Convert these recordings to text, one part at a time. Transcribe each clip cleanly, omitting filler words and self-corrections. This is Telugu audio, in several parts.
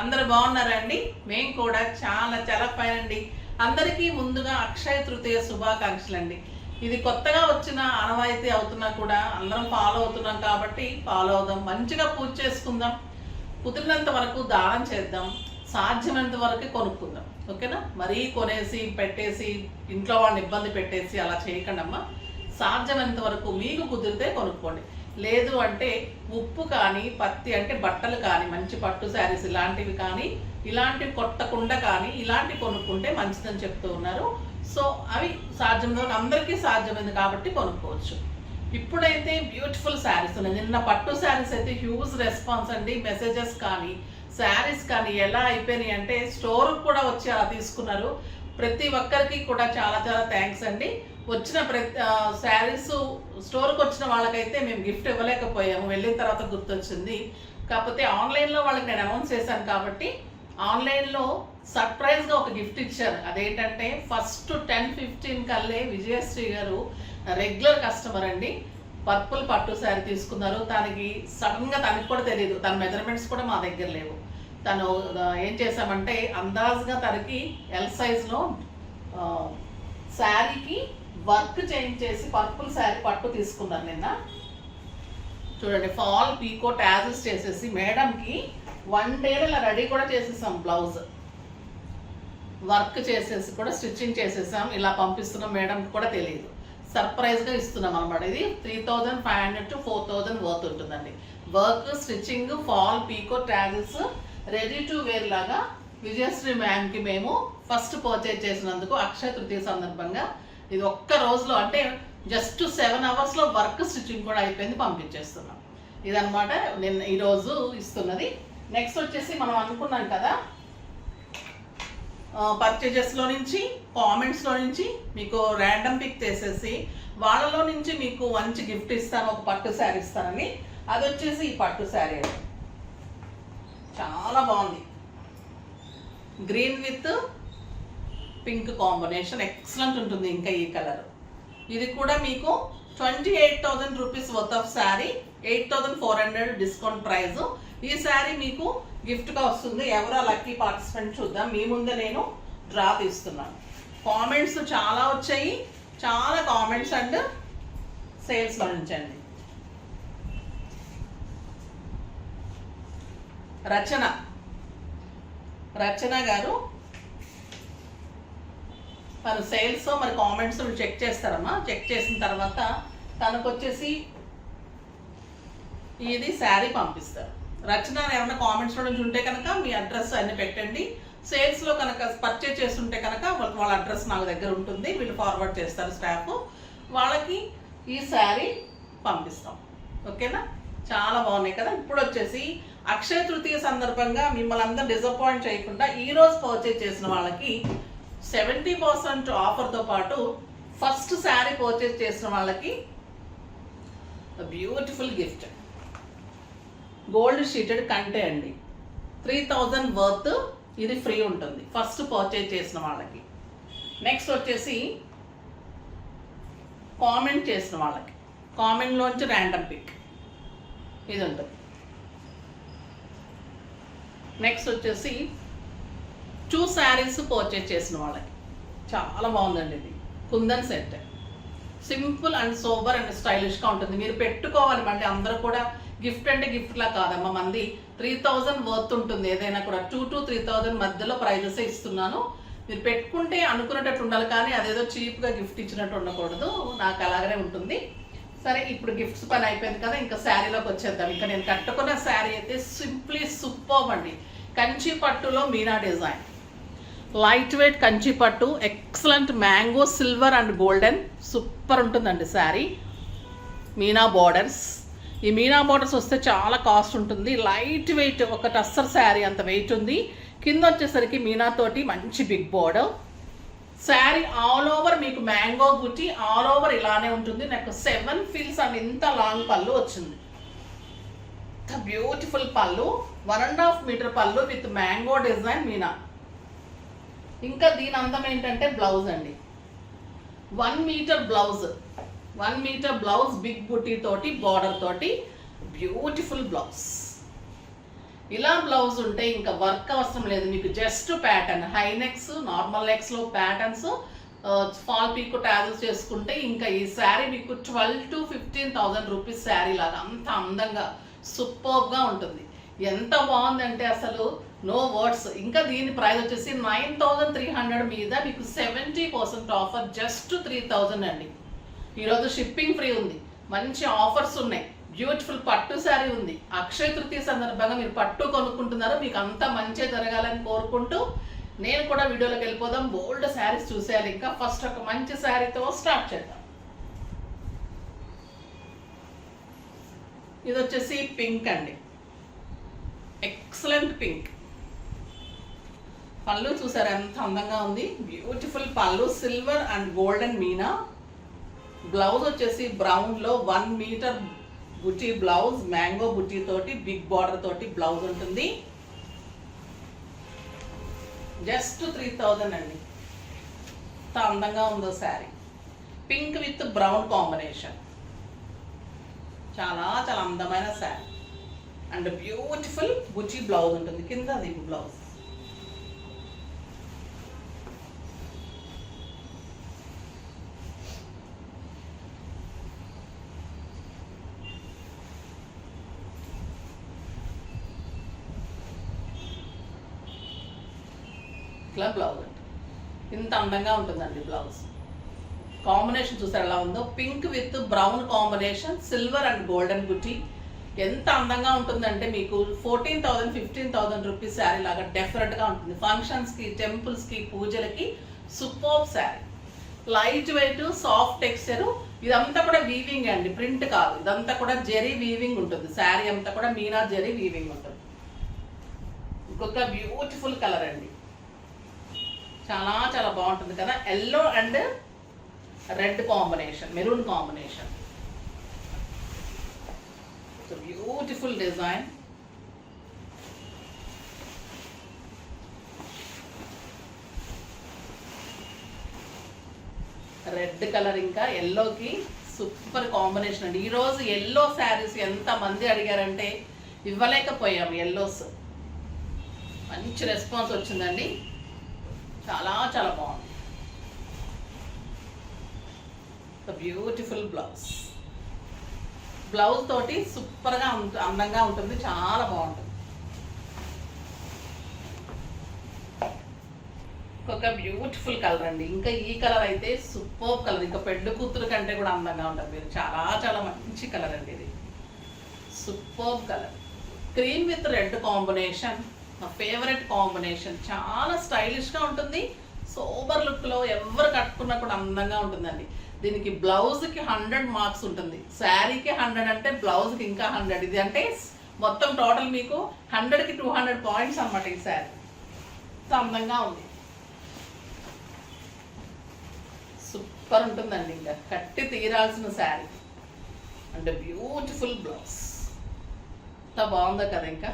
అందరూ బాగున్నారండి? మేము కూడా చాలా చాలా ఫైన్ అండి. అందరికీ ముందుగా అక్షయ తృతీయ శుభాకాంక్షలు అండి. ఇది కొత్తగా వచ్చిన ఆనవాయితీ అవుతున్నా కూడా అందరం ఫాలో అవుతున్నాం కాబట్టి ఫాలో అవుదాం. మంచిగా పూజ చేసుకుందాం, కుదిరినంత వరకు దానం చేద్దాం, సాధ్యమైనంత వరకు కొనుక్కుందాం. ఓకేనా? మరీ కొనేసి పెట్టేసి ఇంట్లో వాళ్ళని ఇబ్బంది పెట్టేసి అలా చేయకండి అమ్మా. సాధ్యమైనంత వరకు మీకు కుదిరితే కొనుక్కోండి. లేదు అంటే ఉప్పు కానీ పత్తి అంటే బట్టలు కానీ మంచి పట్టు శారీస్ ఇలాంటివి కానీ ఇలాంటివి కొట్టకుండా కానీ ఇలాంటివి కొనుక్కుంటే మంచిదని చెప్తూ ఉన్నారు. సో అవి సాధ్యమైనంత అందరికీ సాధ్యమైంది కాబట్టి కొనుక్కోవచ్చు. ఇప్పుడైతే బ్యూటిఫుల్ శారీస్ ఉన్నాయి. నిన్న పట్టు శారీస్ అయితే హ్యూజ్ రెస్పాన్స్ అండి. మెసేజెస్ కానీ శారీస్ కానీ ఎలా అయిపోయినాయి అంటే స్టోర్కి కూడా వచ్చి అలా తీసుకున్నారు. ప్రతి ఒక్కరికి కూడా చాలా చాలా థ్యాంక్స్ అండి. వచ్చిన శారీస్ స్టోర్కి వచ్చిన వాళ్ళకైతే మేము గిఫ్ట్ ఇవ్వలేకపోయాము, వెళ్ళిన తర్వాత గుర్తొచ్చింది. కాకపోతే ఆన్లైన్లో వాళ్ళకి నేను అనౌన్స్ చేశాను కాబట్టి ఆన్లైన్లో సర్ప్రైజ్గా ఒక గిఫ్ట్ ఇచ్చారు. అదేంటంటే ఫస్ట్ 10-15 కల్లే విజయశ్రీ గారు రెగ్యులర్ కస్టమర్ అండి. పర్పుల్ పట్టు శారీ తీసుకున్నారు. తనకి సడన్గా తనకి కూడా తెలియదు, తన మెజర్మెంట్స్ కూడా మా దగ్గర లేవు. తను ఏం చేశామంటే అందాజుగా తనకి ఎల్ సైజ్లో శారీకి వర్క్ చేంజ్ చేసి పర్పుల్ శారీ పట్టు తీసుకున్నారు నిన్న. చూడండి, ఫాల్ పీకో ట్యాజెస్ చేసేసి మేడంకి 1 డేలో ఇలా రెడీ కూడా చేసేసాం. బ్లౌజ్ వర్క్ చేసేసి కూడా స్టిచ్చింగ్ చేసేసాం. ఇలా పంపిస్తున్నాం, మేడంకి కూడా తెలియదు. సర్ప్రైజ్గా ఇస్తున్నాం అనమాట. ఇది 3500 to 4000 వర్త్ ఉంటుందండి. Work, stitching, fall pico tassels ready to wear లాగా విజయశ్రీ మ్యామ్కి మేము ఫస్ట్ పర్చేజ్ చేసినందుకు అక్షయ తృతీయ సందర్భంగా ఇది ఒక్క రోజులో అంటే జస్ట్ 7 అవర్స్లో వర్క్ స్టిచ్చింగ్ కూడా అయిపోయింది, పంపించేస్తున్నాం. ఇదనమాట నిన్న ఈరోజు ఇస్తున్నది. నెక్స్ట్ వచ్చేసి మనం అనుకున్నాం కదా పర్చేజెస్లో నుంచి కామెంట్స్లో నుంచి మీకు ర్యాండమ్ పిక్ తీసేసి వాళ్ళలో నుంచి మీకు మంచి గిఫ్ట్ ఇస్తాను, ఒక పట్టు శారీ ఇస్తానని. అది వచ్చేసి ఈ పట్టు శారీ అండి. చాలా బాగుంది. Green with pink combination excellent ఉంటుంది. ఇంకా ఈ కలర్ ఇది కూడా మీకు 28,000 rupees worth of sari, 8,400 discount price. ఈ శారీ మీకు గిఫ్ట్గా వస్తుంది. ఎవరో లక్కీ పార్టిసిపెంట్ చూద్దాం. మీ ముందే నేను డ్రా తీస్తున్నాను. కామెంట్స్ చాలా వచ్చాయి, చాలా కామెంట్స్ అండ్ సేల్స్లో నుంచండి. రచన గారు తను సేల్స్ మరి కామెంట్స్ చెక్ చేస్తారమ్మా. చెక్ చేసిన తర్వాత తనకు వచ్చేసి ఇది శారీ పంపిస్తారు. రచన ఏమైనా కామెంట్స్లో నుంచి ఉంటే కనుక మీ అడ్రస్ అన్ని పెట్టండి. సేల్స్లో కనుక పర్చేజ్ చేస్తుంటే కనుక వాళ్ళ అడ్రస్ నాకు దగ్గర ఉంటుంది, వీళ్ళు ఫార్వర్డ్ చేస్తారు స్టాఫ్. వాళ్ళకి ఈ శారీ పంపిస్తాం. ఓకేనా? చాలా బాగున్నాయి కదా. ఇప్పుడు వచ్చేసి అక్షయ తృతీయ సందర్భంగా మిమ్మల్ని అందరూ డిసప్పాయింట్ చేయకుండా ఈరోజు పర్చేజ్ చేసిన వాళ్ళకి 70% ఆఫర్తో పాటు ఫస్ట్ శారీ పర్చేజ్ చేసిన వాళ్ళకి బ్యూటిఫుల్ గిఫ్ట్ గోల్డ్ షీటెడ్ కంటే అండి. 3000 వర్త్ ఇది ఫ్రీ ఉంటుంది ఫస్ట్ పర్చేజ్ చేసిన వాళ్ళకి. నెక్స్ట్ వచ్చేసి కామెంట్ చేసిన వాళ్ళకి కామెంట్లోంచి ర్యాండమ్ పిక్ ఇది ఉంటుంది. నెక్స్ట్ వచ్చేసి 2 శారీస్ పర్చేజ్ చేసిన వాళ్ళకి చాలా బాగుందండి. ఇది kundan set, simple and sober and స్టైలిష్గా ఉంటుంది. మీరు పెట్టుకోవాలి. మళ్ళీ అందరూ కూడా గిఫ్ట్ అంటే గిఫ్ట్లా కాదమ్మా. మంది 3000 వర్త్ ఉంటుంది. ఏదైనా కూడా 2 to 3000 మధ్యలో ప్రైజెస్ ఇస్తున్నాను. మీరు పెట్టుకుంటే అనుకునేటట్టు ఉండాలి, కానీ అదేదో చీప్గా గిఫ్ట్ ఇచ్చినట్టు ఉండకూడదు. నాకు అలాగనే ఉంటుంది. సరే, ఇప్పుడు గిఫ్ట్స్ పని అయిపోయింది కదా, ఇంకా శారీలోకి వచ్చేద్దాం. ఇంకా నేను కట్టుకున్న శారీ అయితే సింప్లీ సూపర్బ్ అండి. కంచి పట్టులో meena design, light weight Kanchi పట్టు, excellent mango silver and golden, super ఉంటుందండి శారీ. మీనా బార్డర్స్, ఈ మీనా బార్డర్స్ వస్తే చాలా కాస్ట్ ఉంటుంది. లైట్ వెయిట్, ఒక టస్సర్ శారీ అంత వెయిట్ ఉంది. కింద వచ్చేసరికి మీనా తోటి మంచి big border. Sari all over మీకు మ్యాంగో బుట్టి ఆల్ ఓవర్ ఇలానే ఉంటుంది. నాకు 7 ఫీల్స్ అండ్ ఇంత లాంగ్ పళ్ళు వచ్చింది. బ్యూటిఫుల్ పళ్ళు, 1.5 మీటర్ పళ్ళు విత్ మ్యాంగో డిజైన్ మీనా. ఇంకా దీని అందం ఏంటంటే బ్లౌజ్ అండి. 1 metre blouse, 1 metre blouse big బుట్టి తోటి బార్డర్ తోటి బ్యూటిఫుల్ బ్లౌజ్. ఇలా బ్లౌజ్ ఉంటే ఇంకా వర్క్ అవసరం లేదు మీకు. Just pattern, high necks, normal నెక్స్లో ప్యాటర్న్స్, ఫాల్ పీక్ టాజల్స్ చేసుకుంటే ఇంకా ఈ శారీ మీకు 12,000 to 15,000 రూపీస్ శారీ లాగా అంత అందంగా సూపర్గా ఉంటుంది. ఎంత బాగుందంటే అసలు నో వర్డ్స్. ఇంకా దీని ప్రైస్ వచ్చేసి 9,300 మీద మీకు 70% ఆఫర్, జస్ట్ 3,000 అండి. ఈరోజు షిప్పింగ్ ఫ్రీ ఉంది, మంచి ఆఫర్స్ ఉన్నాయి, బ్యూటిఫుల్ పట్టు శారీ ఉంది. అక్షయ తృతీయ సందర్భంగా మీరు పట్టు కొనుక్కుంటున్నారు, మీకు అంతా మంచి జరగాలని కోరుకుంటూ నేను కూడా వీడియోలోకి వెళ్ళిపోదాం. బోల్డ్ శారీస్ చూసేయాలి. ఇంకా ఫస్ట్ ఒక మంచి శారీతో స్టార్ట్ చేద్దాం. ఇది వచ్చేసి పింక్ అండి, ఎక్సలెంట్ పింక్. పళ్ళు చూసారు ఎంత అందంగా ఉంది, బ్యూటిఫుల్ పళ్ళు, silver and golden Meena. Blouse వచ్చేసి బ్రౌన్లో 1 మీటర్ బుటీ బ్లౌజ్, మ్యాంగో బుటీ తోటి బిగ్ బార్డర్ తోటి బ్లౌజ్ ఉంటుంది. జస్ట్ 3,000 అండి. ఎంత అందంగా ఉందో sari. Pink with brown combination, చాలా చాలా అందమైన sari and beautiful buti blouse ఉంటుంది. కింద అది బ్లౌజ్. ఇట్లా బ్లౌజ్ అంటే ఇంత అందంగా ఉంటుందండి బ్లౌజ్. కాంబినేషన్ చూసారు ఎలా ఉందో, pink with brown combination, silver and golden బుటీ. ఎంత అందంగా ఉంటుందంటే మీకు 14,000 15,000 రూపీస్ శారీ లాగా డెఫినెట్గా ఉంటుంది. ఫంక్షన్స్కి, టెంపుల్స్కి, పూజలకి super sari. Light weight, soft texture. ఇదంతా కూడా వీవింగ్ అండి, ప్రింట్ కాదు. ఇదంతా కూడా జెరీ వీవింగ్ ఉంటుంది. శారీ అంతా కూడా మీనా జెరీ వీవింగ్ ఉంటుంది. ఇంకొక బ్యూటిఫుల్ కలర్ అండి, చాలా చాలా బాగుంటుంది కదా. Yellow and red combination, maroon combination. Beautiful design. Red colour ఇంకా ఎల్లోకి సూపర్ కాంబినేషన్ అండి. ఈరోజు ఎల్లో శారీస్ ఎంత మంది అడిగారంటే ఇవ్వలేకపోయాం. ఎల్లోస్ మంచి రెస్పాన్స్ వచ్చిందండి, చాలా చాలా బాగుంది. Beautiful blouse. బ్లౌజ్ తోటి సూపర్గా అందంగా ఉంటుంది, చాలా బాగుంటుంది. ఒక బ్యూటిఫుల్ కలర్ అండి. ఇంకా ఈ కలర్ అయితే సూపర్ కలర్, ఇంకా పెళ్లి కూతురు కంటే కూడా అందంగా ఉంటుంది. మీరు చాలా చాలా మంచి కలర్ అండి ఇది, super colour. Cream with red combination, నా ఫేవరెట్ కాంబినేషన్. చాలా స్టైలిష్గా ఉంటుంది, సోబర్ లుక్లో ఎవరు కట్టుకున్నా కూడా అందంగా ఉంటుందండి. దీనికి బ్లౌజ్కి 100 మార్క్స్ ఉంటుంది. శారీకి 100 అంటే బ్లౌజ్కి ఇంకా 100. ఇది అంటే మొత్తం టోటల్ మీకు 100కి 200 పాయింట్స్ అన్నమాట. ఈ శారీ అందంగా ఉంది, సూపర్ ఉంటుందండి. ఇంకా కట్టి తీరాల్సిన శారీ అంటే బ్యూటిఫుల్ బ్లౌజ్. ఎంత బాగుందో కదా, ఇంకా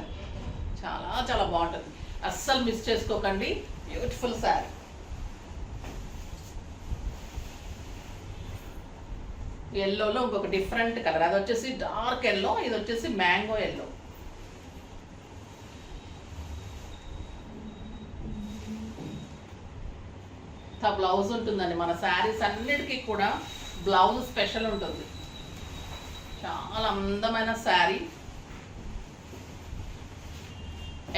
చాలా చాలా బాగుంటుంది. అస్సలు మిస్ చేసుకోకండి, బ్యూటిఫుల్ శారీ. ఎల్లోలో ఇంకొక డిఫరెంట్ కలర్, అది వచ్చేసి డార్క్ ఎల్లో, ఇది వచ్చేసి మ్యాంగో ఎల్లో. బ్లౌజ్ ఉంటుందండి. మన శారీస్ అన్నిటికీ కూడా బ్లౌజ్ స్పెషల్ ఉంటుంది. చాలా అందమైన sari,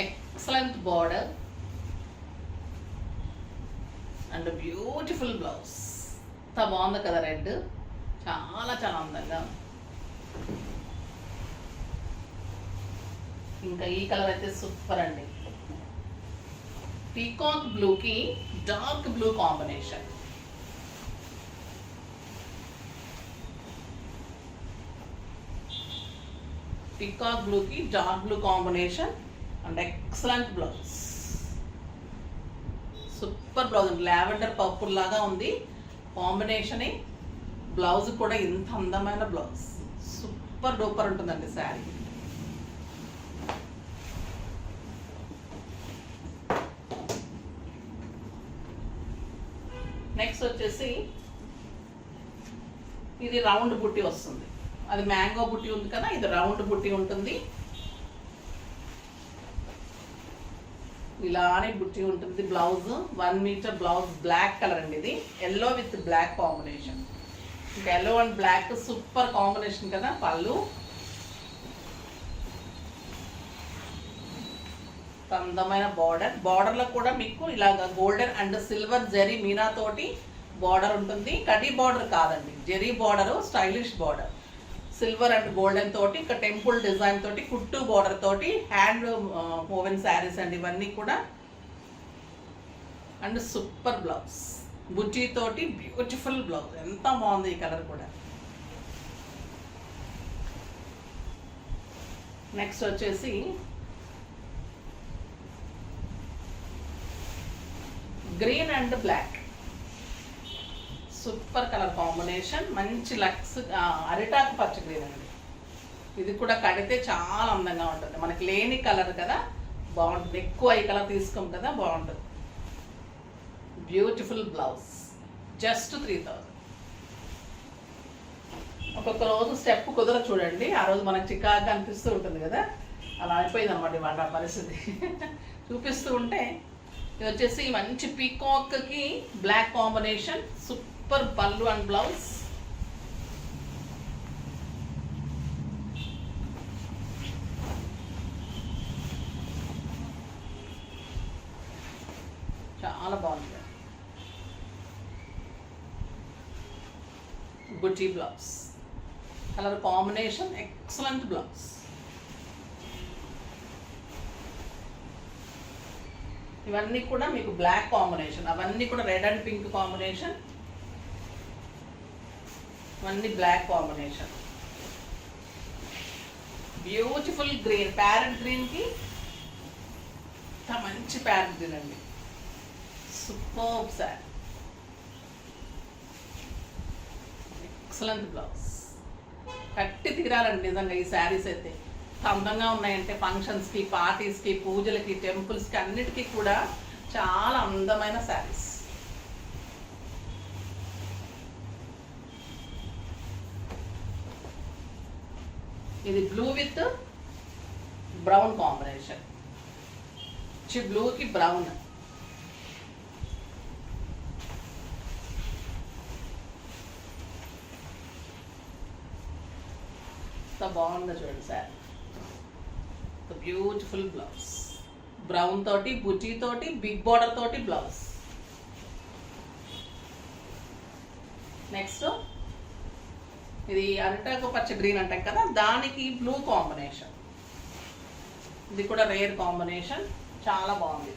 excellent border and beautiful blouse. ఎంత బాగుంది కదా రెడ్, చాలా చాలా అందంగా. ఇంకా ఈ కలర్ అయితే సూపర్ అండి, పీకాక్ బ్లూకి డార్క్ బ్లూ కాంబినేషన్. పీకాక్ బ్లూకి dark blue combination and excellent blouse, super blouse. Lavender purple లాగా ఉంది కాంబినేషన్. బ్లౌజ్ కూడా ఇంత అందమైన బ్లౌజ్, సూపర్ డూపర్ ఉంటుందండి శారీ. నెక్స్ట్ వచ్చేసి ఇది రౌండ్ బుట్టి వస్తుంది. అది మ్యాంగో బుట్టి ఉంది కదా, ఇది రౌండ్ బుట్టి ఉంటుంది. ఇలానే బుట్టి ఉంటుంది. Blouse 1 metre blouse, black colour అండి. ఇది ఎల్లో విత్ బ్లాక్ కాంబినేషన్. ఇంకా yellow and black super combination కదా. పళ్ళు అందమైన బార్డర్లో కూడా మీకు ఇలాగ గోల్డెన్ అండ్ సిల్వర్ జరీ మీనా తోటి బార్డర్ ఉంటుంది. కడీ బార్డర్ కాదండి, జరీ border, stylish border. Silver and golden తోటి ఇక్కడ టెంపుల్ డిజైన్ తోటి కుట్టు బార్డర్ తోటి హ్యాండ్ ఓవెన్ శారీస్ అండి ఇవన్నీ కూడా. అండ్ సూపర్ బ్లౌజ్ బుట్టి తోటి బ్యూటిఫుల్ బ్లౌజ్. ఎంత బాగుంది ఈ కలర్ కూడా. నెక్స్ట్ వచ్చేసి green and black, super colour combination. మంచి లక్స్ అరిటాకు పచ్చ గ్రీన్ అండి. ఇది కూడా కడితే చాలా అందంగా ఉంటుంది. మనకి లేని కలర్ కదా, బాగుంటుంది. ఎక్కువ ఈ కలర్ తీసుకోం కదా, బాగుంటుంది. Beautiful blouse, just 3000. ఒక్కొక్క రోజు స్టెప్ కుదర చూడండి, ఆ రోజు మనకు చికాగా అనిపిస్తూ ఉంటుంది కదా, అలా అయిపోయింది అనమాట ఇవాళ పరిస్థితి. చూపిస్తూ ఉంటే ఇది వచ్చేసి మంచి పీకాక్కి బ్లాక్ కాంబినేషన్, సూపర్ పళ్ళు అండ్ బ్లౌజ్. చాలా బాగుంది. బుట్టి blouse, colour combination excellent blouse. ఇవన్నీ కూడా మీకు బ్లాక్ కాంబినేషన్, అవన్నీ కూడా రెడ్ అండ్ పింక్ కాంబినేషన్, ఇవన్నీ black combination. Beautiful green, parrot గ్రీన్కి మంచి ప్యారెట్ గ్రీన్ అండి. Super sari, excellent blouse. కట్టి తీరాలండి నిజంగా ఈ శారీస్ అయితే. అందంగా ఉన్నాయంటే ఫంక్షన్స్కి, పార్టీస్కి, పూజలకి, టెంపుల్స్కి అన్నిటికీ కూడా చాలా అందమైన శారీస్. ఇది బ్లూ విత్ బ్రౌన్ కాంబినేషన్, బ్లూకి బ్రౌన్. బాగుందో చూడండి సార్. బ్యూటిఫుల్ బ్లౌజ్, బ్రౌన్ తోటి బుటీ తోటి బిగ్ బార్డర్ తోటి బ్లౌజ్. నెక్స్ట్ ఇది అరిటాకు పచ్చ గ్రీన్ అంటాం కదా, దానికి బ్లూ కాంబినేషన్. ఇది కూడా రేర్ కాంబినేషన్, చాలా బాగుంది.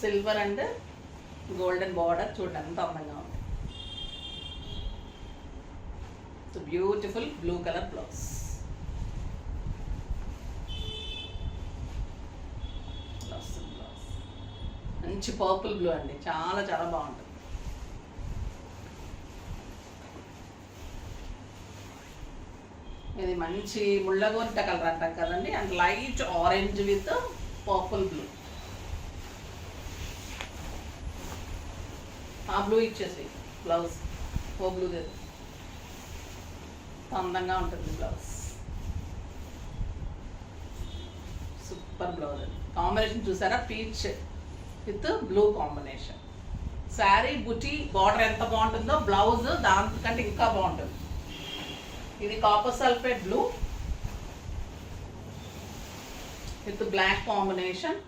సిల్వర్ అండ్ గోల్డెన్ బార్డర్ చూడండి ఎంత అందంగా ఉంది. Beautiful blue colour blouse. మంచి పర్పుల్ బ్లూ అండి, చాలా చాలా బాగుంటుంది. ఇది మంచి ముళ్ళగోంట కలర్ అంటాం కదండి, and light orange with purple blue. ఆ బ్లూ ఇచ్చేసి బ్లౌజ్, ఓ బ్లూ లేదు, అందంగా ఉంటుంది బ్లౌజ్. సూపర్ బ్లౌజ్ అండి. కాంబినేషన్ చూసారా, peach with blue combination. Sari బుటీ బార్డర్ ఎంత బాగుంటుందో బ్లౌజ్ దానికంటే ఇంకా బాగుంటుంది. ఇది copper sulphate blue with black combination.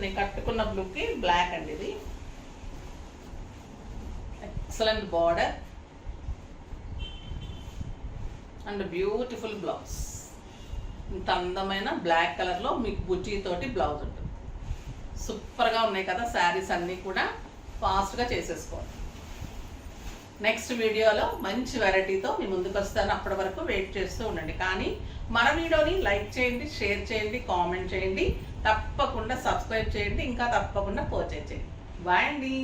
నేను కట్టుకున్న బ్లూకి బ్లాక్ అండి. ఇది excellent border and beautiful blouse. ఇంత అందమైన బ్లాక్ కలర్లో మీకు బుటీ తోటి బ్లౌజ్ ఉంటుంది. సూపర్గా ఉన్నాయి కదా శారీస్ అన్నీ కూడా. ఫాస్ట్గా చేసేసుకోండి. నెక్స్ట్ వీడియోలో మంచి వెరైటీతో మీ ముందుకు వస్తాను. అప్పటి వరకు వెయిట్ చేస్తూ ఉండండి. కానీ మన వీడియోని లైక్ చేయండి, షేర్ చేయండి, కామెంట్ చేయండి, తప్పకుండా సబ్స్క్రైబ్ చేయండి, ఇంకా తప్పకుండా పర్చేజ్ చేయండి. బాయ్ అండి.